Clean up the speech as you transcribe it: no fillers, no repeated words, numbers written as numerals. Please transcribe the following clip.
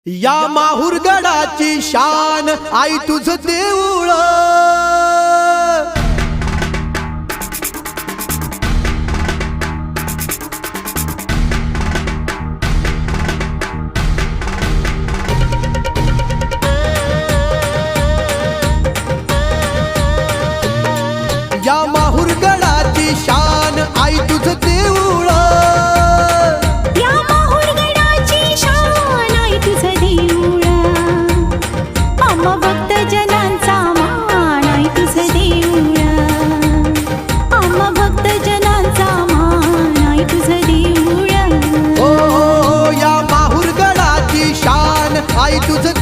या माहुरगडाची शान आई तुझं देऊळ। या माहुरगडाची शान आई तुझं देऊळ। या माहुरगडाची शान आई तुझं देऊळ। आम्हा भक्त जनांचा मान आई तुझं देऊळ। आम्हा भक्त जनांचा मान आई तुझं देऊळ। ओ या माहुरगडाची शान आई तुझं